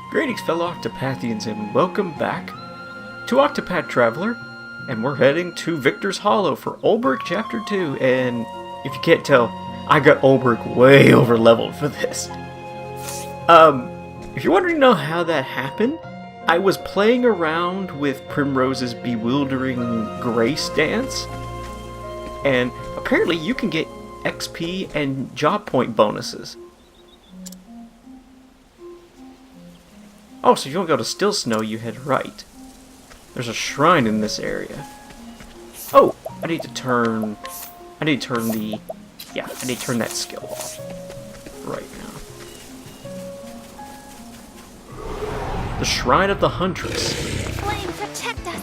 Greetings, fellow Octopathians, and welcome back to Octopath Traveler. And we're heading to Victor's Hollow for Olberic Chapter 2. And if you can't tell, I got Olberic way over leveled for this. If you're wondering how that happened, I was playing around with Primrose's bewildering grace dance. And apparently you can get XP and job point bonuses. Oh, so if you don't go to Still Snow, you head right. There's a shrine in this area. Oh, I need to turn that skill off right now. The Shrine of the Huntress. Flame, protect us!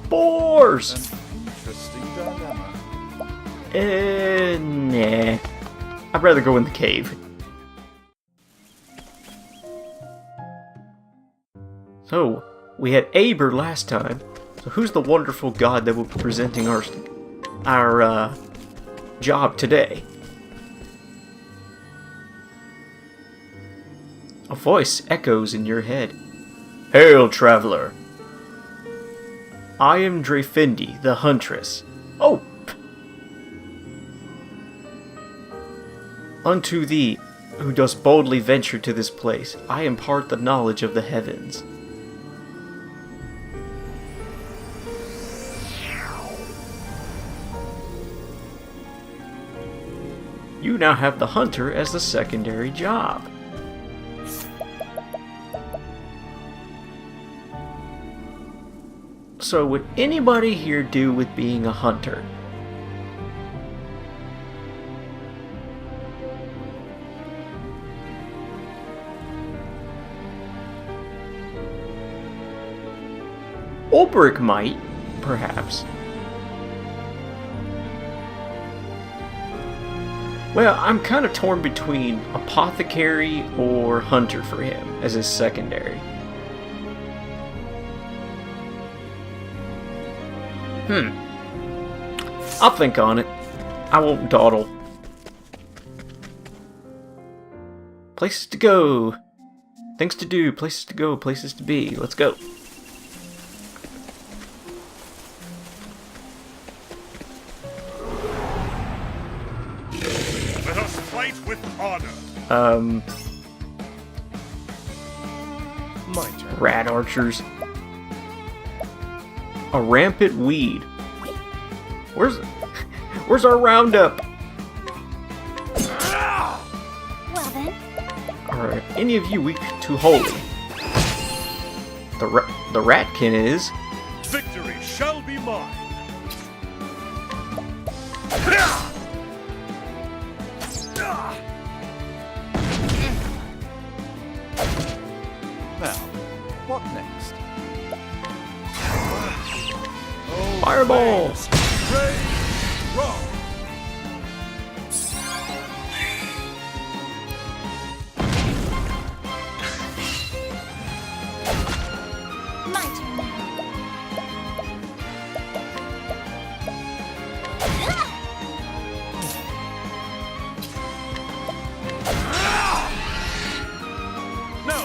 Boars! An interesting dilemma. Nah. I'd rather go in the cave. So, we had Aber last time. So who's the wonderful god that will be presenting our job today? A voice echoes in your head. Hail, traveler! I am Draefendi, the huntress. Oh! Unto thee, who dost boldly venture to this place, I impart the knowledge of the heavens. You now have the hunter as the secondary job. So would anybody here do with being a hunter? Olberic might, perhaps. Well, I'm kind of torn between apothecary or hunter for him as his secondary. I'll think on it. I won't dawdle. Places to go. Things to do, places to go, places to be. Let's go. Let us fight with honor. My turn. Rat archers. A rampant weed. Where's our roundup? Well then. Are any of you weak to holy? The ratkin is. Victory shall be mine. Now, what next? Fireball! Rain, roll. My turn. No.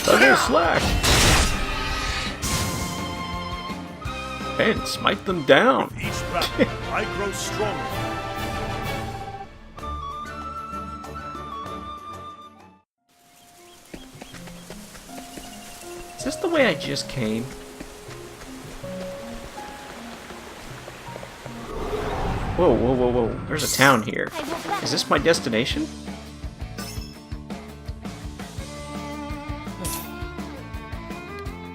Double slash! And smite them down! With each battle, I grow stronger. Is this the way I just came? Whoa, whoa, whoa, whoa. There's a town here. Is this my destination?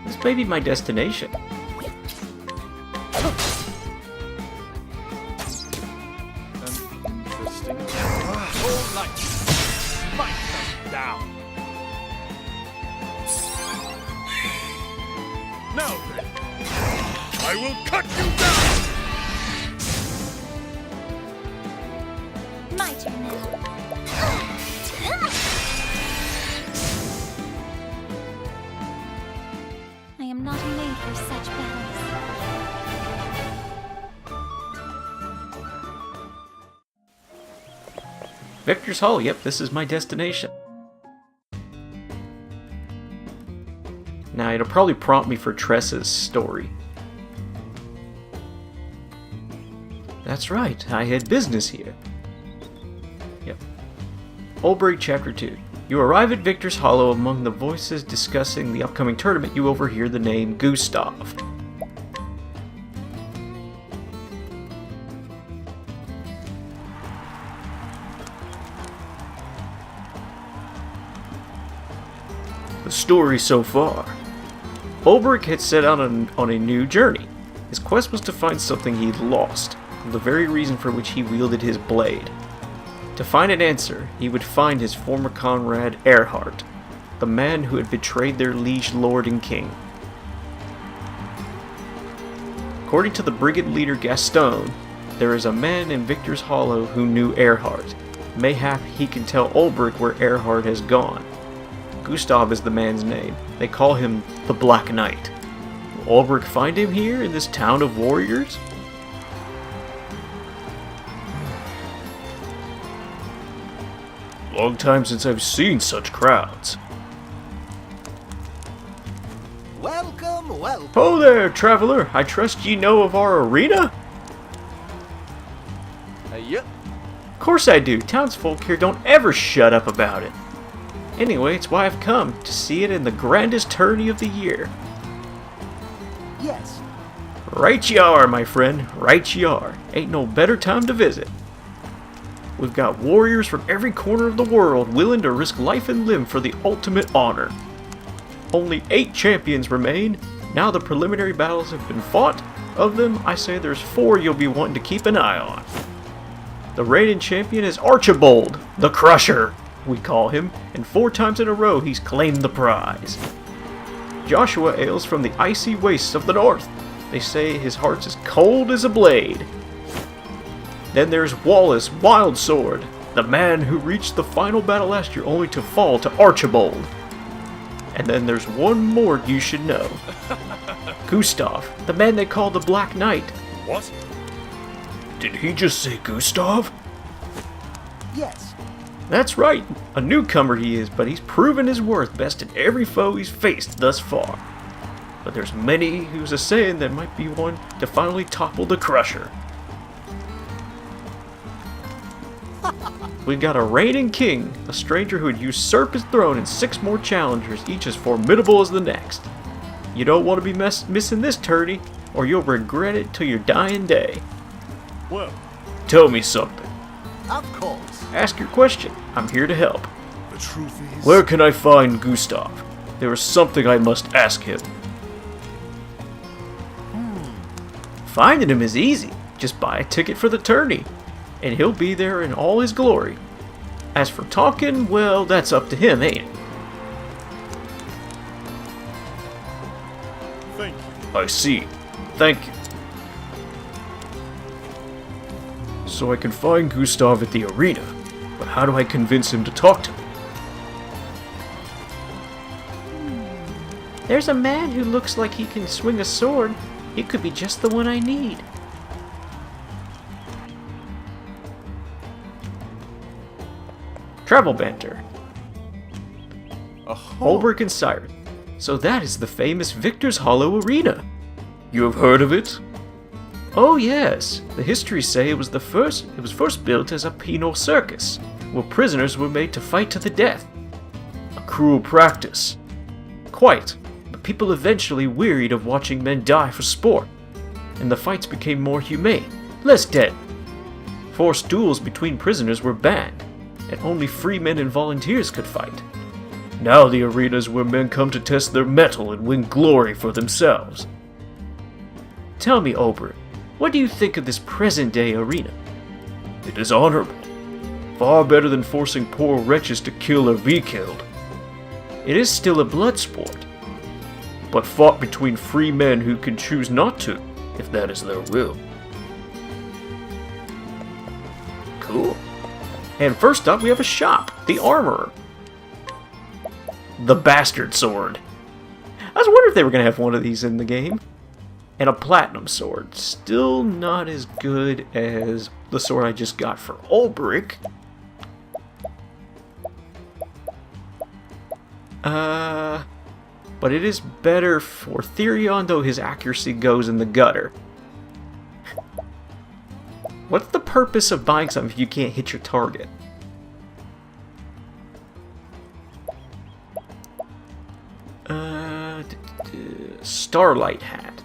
This may be my destination. Interesting. All light, smite them down. Now then, I will cut you down. My turn now. I am not made for such battles. Victor's Hall, yep, this is my destination. Now, it'll probably prompt me for Tressa's story. That's right, I had business here. Yep. Olberic Chapter 2. You arrive at Victor's Hollow. Among the voices discussing the upcoming tournament, you overhear the name Gustav. The story so far. Olberic had set out on a new journey. His quest was to find something he'd lost, the very reason for which he wielded his blade. To find an answer, he would find his former comrade Erhard, the man who had betrayed their liege lord and king. According to the brigand leader Gaston, there is a man in Victor's Hollow who knew Erhard. Mayhap he can tell Olberic where Erhard has gone. Gustav is the man's name. They call him the Black Knight. Will Olberic find him here in this town of warriors? Long time since I've seen such crowds. Welcome, welcome. Ho there, traveler! I trust ye know of our arena? Yep. Of course I do. Townsfolk here don't ever shut up about it. Anyway, it's why I've come, to see it in the grandest tourney of the year. Yes. Right ye are, my friend, right ye are. Ain't no better time to visit. We've got warriors from every corner of the world willing to risk life and limb for the ultimate honor. Only 8 champions remain. Now the preliminary battles have been fought. Of them, I say there's 4 you'll be wanting to keep an eye on. The reigning champion is Archibald, the Crusher, we call him, and 4 times in a row he's claimed the prize. Joshua hails from the icy wastes of the north. They say his heart's as cold as a blade. Then there's Wallace Wildsword, the man who reached the final battle last year only to fall to Archibald. And then there's one more you should know. Gustav, the man they call the Black Knight. What? Did he just say Gustav? Yes. That's right, a newcomer he is, but he's proven his worth, besting every foe he's faced thus far. But there's many who's a saying that might be one to finally topple the Crusher. We've got a reigning king, a stranger who would usurp his throne, and 6 more challengers, each as formidable as the next. You don't want to be missing this tourney, or you'll regret it till your dying day. Well, Tell me something. of course. Ask your question. I'm here to help. The truth is... Where can I find Gustav? There is something I must ask him. Finding him is easy. Just buy a ticket for the tourney, and he'll be there in all his glory. As for talking, well, that's up to him, ain't it? Thank you. I see. Thank you. So I can find Gustav at the arena, but how do I convince him to talk to me? There's a man who looks like he can swing a sword. He could be just the one I need. Travel banter. Olberic and Siren. So that is the famous Victor's Hollow Arena. You have heard of it? Oh yes. The histories say it was first built as a penal circus, where prisoners were made to fight to the death. A cruel practice. Quite. But people eventually wearied of watching men die for sport, and the fights became more humane, less deadly. Forced duels between prisoners were banned, and only free men and volunteers could fight. Now the arena's where men come to test their mettle and win glory for themselves. Tell me, Olberic, what do you think of this present-day arena? It is honorable. Far better than forcing poor wretches to kill or be killed. It is still a blood sport, but fought between free men who can choose not to, if that is their will. Cool. And first up, we have a shop, the Armorer. The Bastard Sword. I was wondering if they were going to have one of these in the game. And a Platinum Sword. Still not as good as the sword I just got for Olberic. but it is better for Therion, though his accuracy goes in the gutter. What's the purpose of buying something if you can't hit your target? Starlight hat.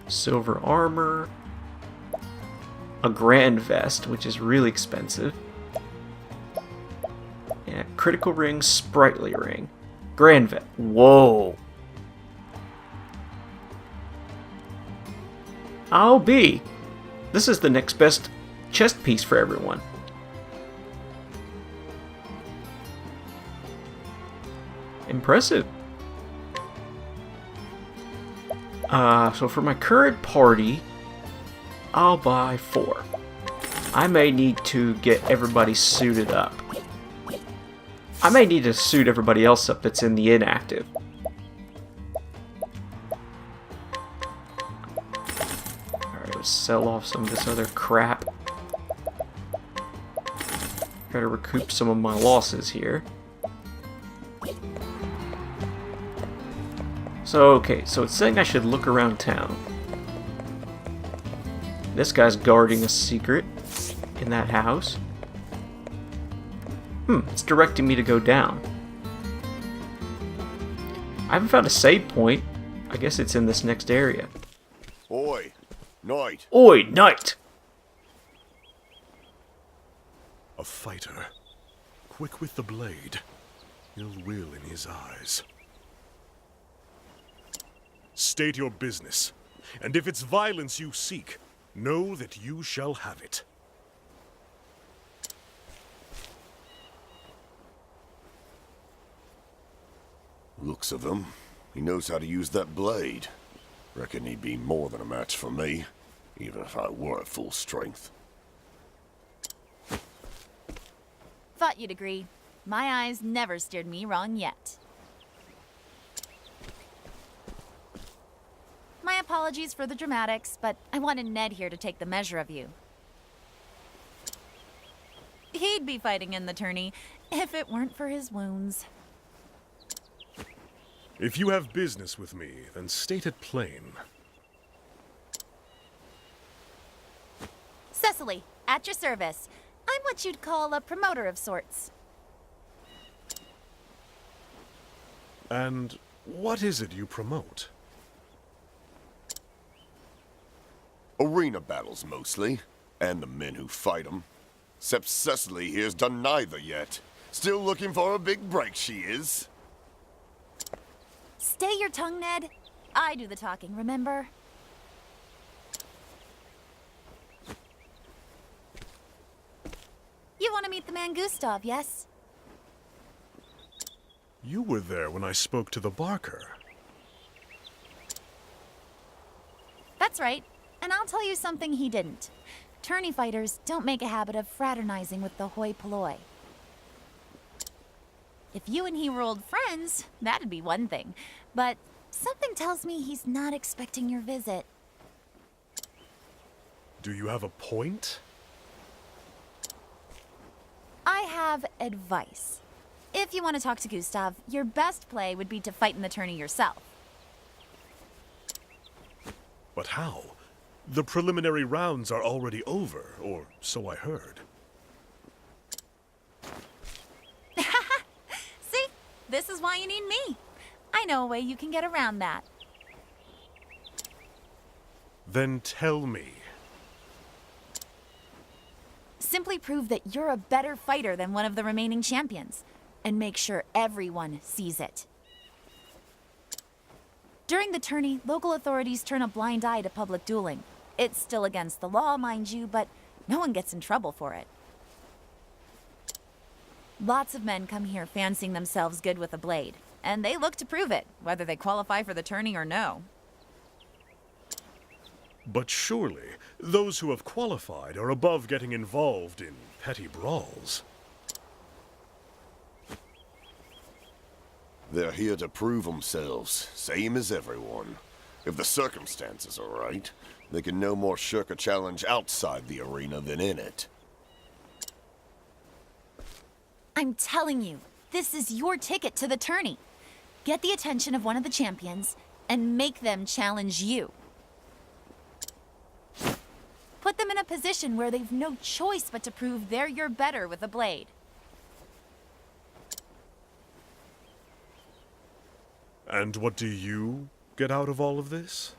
Silver armor. A grand vest, which is really expensive. Yeah, critical ring, sprightly ring. Grand vest. Whoa. I'll be. This is the next best chest piece for everyone. Impressive. So for my current party, I'll buy 4. I may need to get everybody suited up. I may need to suit everybody else up that's in the inactive. Alright, let's sell off some of this other crap. Try to recoup some of my losses here. So, okay, so it's saying I should look around town. This guy's guarding a secret in that house. It's directing me to go down. I haven't found a save point. I guess it's in this next area. Oi, knight. Oi, knight! A fighter, quick with the blade, ill will in his eyes. State your business, and if it's violence you seek, know that you shall have it. Looks of him. He knows how to use that blade. Reckon he'd be more than a match for me, even if I were at full strength. Thought you'd agree. My eyes never steered me wrong yet. My apologies for the dramatics, but I wanted Ned here to take the measure of you. He'd be fighting in the tourney if it weren't for his wounds. If you have business with me, then state it plain. Cecily, at your service. I'm what you'd call a promoter of sorts. And what is it you promote? Arena battles, mostly. And the men who fight them. Except Cecily here's done neither yet. Still looking for a big break, she is. Stay your tongue, Ned. I do the talking, remember? You want to meet the man Gustav, yes? You were there when I spoke to the Barker. That's right. And I'll tell you something he didn't. Tourney fighters don't make a habit of fraternizing with the hoi polloi. If you and he were old friends, that'd be one thing. But something tells me he's not expecting your visit. Do you have a point? I have advice. If you want to talk to Gustav, your best play would be to fight in the tourney yourself. But how? The preliminary rounds are already over, or so I heard. See? This is why you need me. I know a way you can get around that. Then tell me. Simply prove that you're a better fighter than one of the remaining champions, and make sure everyone sees it. During the tourney, local authorities turn a blind eye to public dueling. It's still against the law, mind you, but no one gets in trouble for it. Lots of men come here fancying themselves good with a blade, and they look to prove it, whether they qualify for the tourney or no. But surely, those who have qualified are above getting involved in petty brawls. They're here to prove themselves, same as everyone. If the circumstances are right, they can no more shirk a challenge outside the arena than in it. I'm telling you, this is your ticket to the tourney. Get the attention of one of the champions and make them challenge you. Put them in a position where they've no choice but to prove they're your better with a blade. And what do you get out of all of this?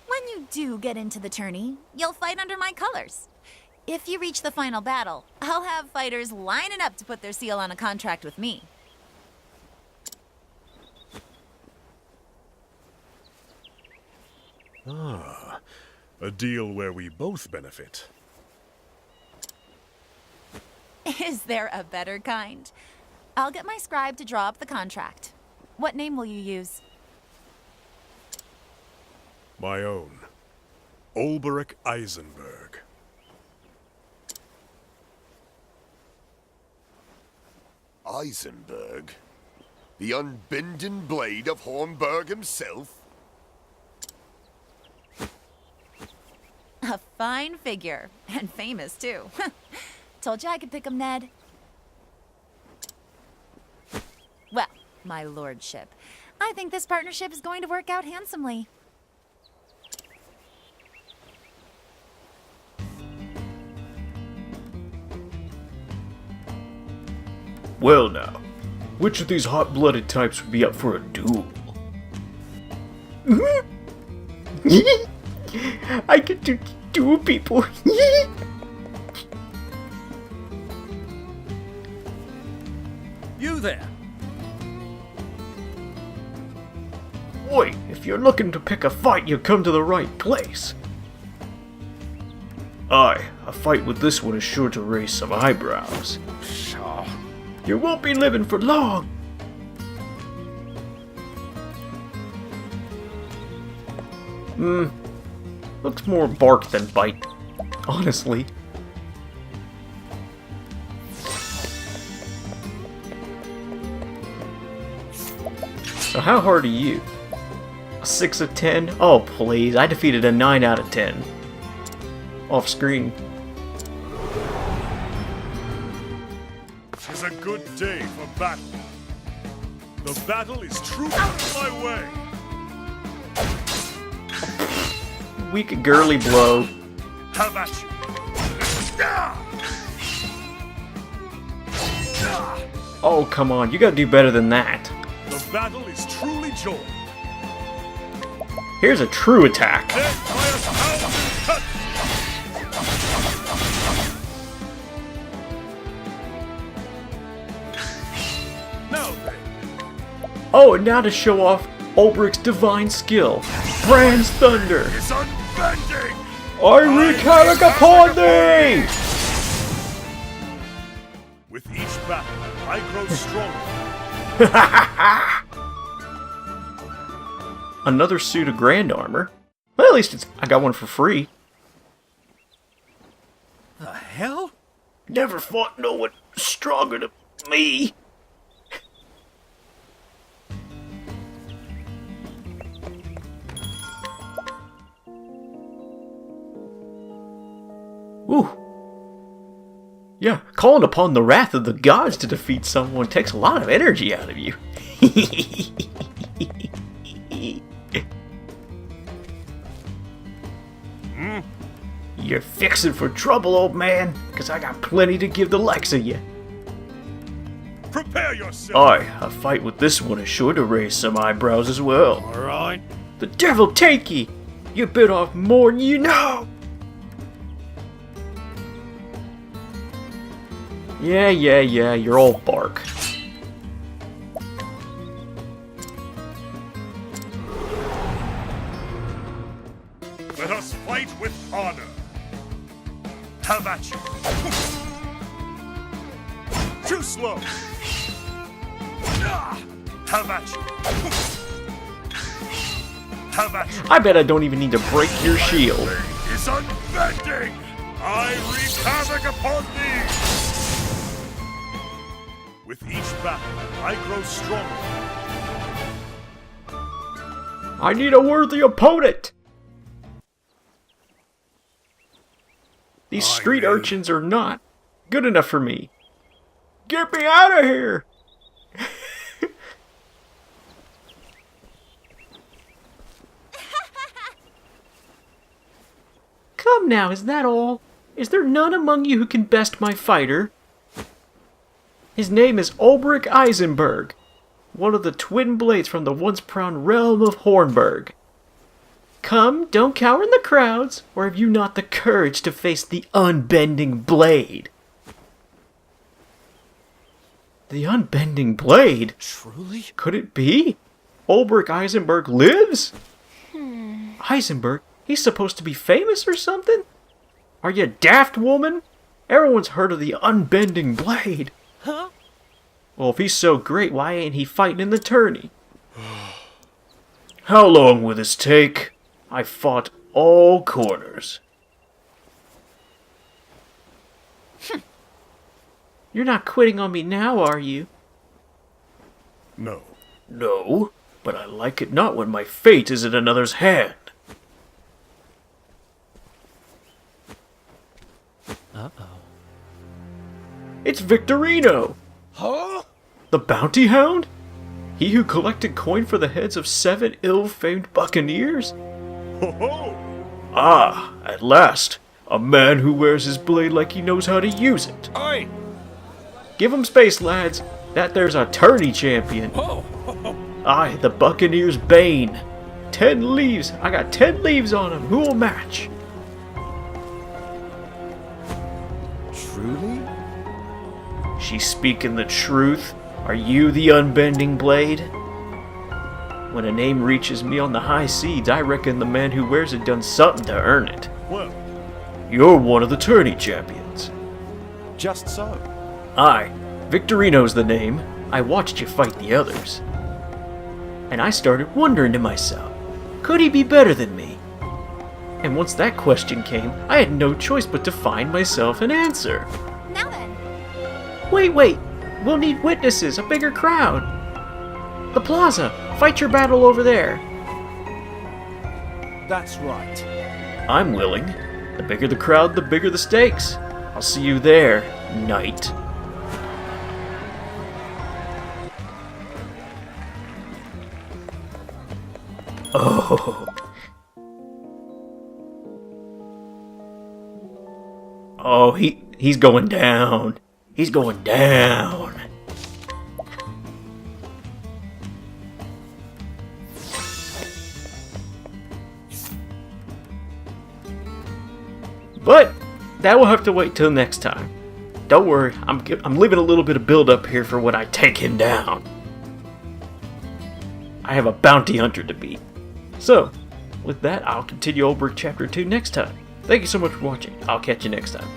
When you do get into the tourney, you'll fight under my colors. If you reach the final battle, I'll have fighters lining up to put their seal on a contract with me. Ah, a deal where we both benefit. Is there a better kind? I'll get my scribe to draw up the contract. What name will you use? My own. Olberic Eisenberg. Eisenberg? The unbending blade of Hornberg himself? A fine figure, and famous too. Told you I could pick him, Ned. Well, my lordship, I think this partnership is going to work out handsomely. Well now, which of these hot-blooded types would be up for a duel? I get to duel people. You there. Oi, if you're looking to pick a fight, you come to the right place. Aye, a fight with this one is sure to raise some eyebrows. Pshaw. You won't be living for long. Looks more bark than bite, honestly. So how hard are you? A 6 of 10? Oh please, I defeated a 9 out of 10. Off screen. It's a good day for battle. The battle is truly on my way. Weak girly blow. How about you? Oh come on, you gotta do better than that. The battle is truly joined. Here's a true attack. Death by a thousand cuts. Now then, Oh, and now to show off Olberic's divine skill. Brand's Thunder. it's unbending. I wreak havoc upon thee! With each battle, I grow stronger. Another suit of grand armor. Well, at least I got one for free. The hell? Never fought no one stronger than me. Ooh. Yeah, calling upon the wrath of the gods to defeat someone takes a lot of energy out of you. You're fixing for trouble, old man, because I got plenty to give the likes of you. Prepare yourself. Aye, a fight with this one is sure to raise some eyebrows as well. All right. The devil take ye! You bit off more than you know! Yeah, you're all bark. Let us fight with honor. Have at you. Too slow. Have at you. Have at you. I bet I don't even need to break your shield. Blade is unbending. I wreak havoc upon thee. With each battle, I grow stronger. I need a worthy opponent! These street urchins are not good enough for me. Get me out of here! Come now, is that all? Is there none among you who can best my fighter? His name is Olberic Eisenberg, one of the twin blades from the once proud realm of Hornburg. Come, don't cower in the crowds, or have you not the courage to face the unbending blade? The unbending blade? Truly? Could it be? Olberic Eisenberg lives? Eisenberg? He's supposed to be famous or something? Are you daft, woman? Everyone's heard of the unbending blade. Huh? Well, if he's so great, why ain't he fighting in the tourney? How long will this take? I fought all corners. You're not quitting on me now, are you? No. No, but I like it not when my fate is in another's hand. Uh-oh. It's Victorino! Huh? The bounty hound? He who collected coin for the heads of 7 ill-famed buccaneers? Ho ho! Ah, at last! A man who wears his blade like he knows how to use it. Oi! Give him space, lads. That there's a tourney champion. Oh! Aye, the Buccaneer's Bane. 10 leaves. I got 10 leaves on him. Who'll match? Truly? She's speaking the truth. Are you the unbending blade? When a name reaches me on the high seas, I reckon the man who wears it done something to earn it. Well, You're one of the tourney champions. Just so. Aye, Victorino's the name. I watched you fight the others. And I started wondering to myself, could he be better than me? And once that question came, I had no choice but to find myself an answer. Now then. Wait, we'll need witnesses, a bigger crowd. The plaza, fight your battle over there. That's right. I'm willing. The bigger the crowd, the bigger the stakes. I'll see you there, knight. Oh. Oh, he's going down. He's going down. But that will have to wait till next time. Don't worry, I'm leaving a little bit of build up here for when I take him down. I have a bounty hunter to beat. So, with that, I'll continue Olberic Chapter 2 next time. Thank you so much for watching. I'll catch you next time.